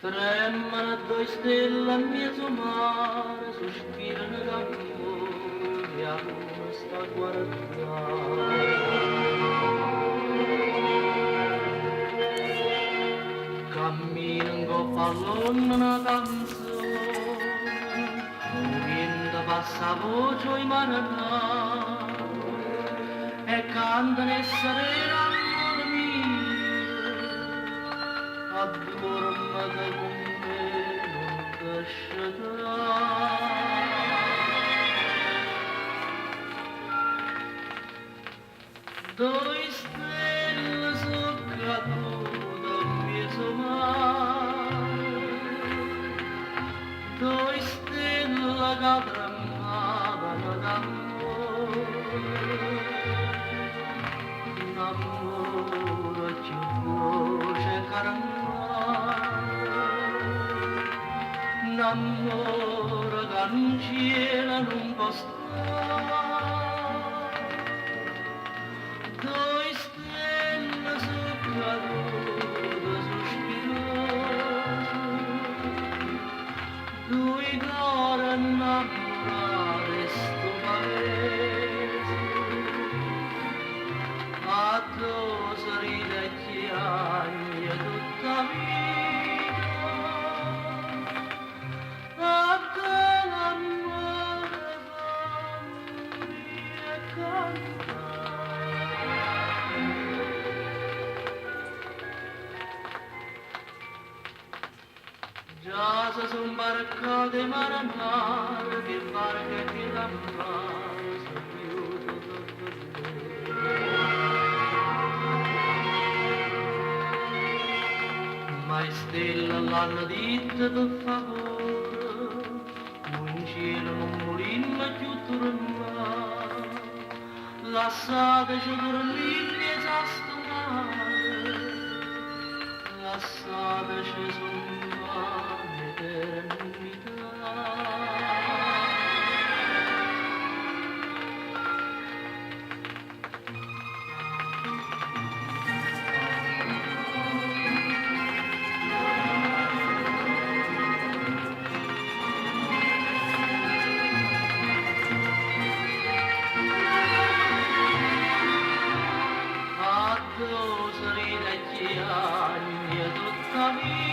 Tremano due stelle a mezzo mare, sospirano d'amore e a uno sta a guardare. Camminano con pallone una canzone, un vento passa voce ai marinai e cantano e serena amore mio, addormata con me non lascerai. Due stelle sono cadute in mezzo mare, due stelle che tremavano d'amore, l'amore più dolce che l'amore che in cielo non può stare. Due stelle sono cadute sospirose, due cuori innamorati sto paese, a due sorride e chiaglie tutta vita, a te l'amore fammi e canta. Già se son barcate marinare, che barche che la mare sono più tutto mai stella l'hanno detto per favore, in cielo non morimmo più tornare, lasciateci dormire e già stonare, lasciateci sognare l'eternità. A due sorride e chiaglie tutta vita,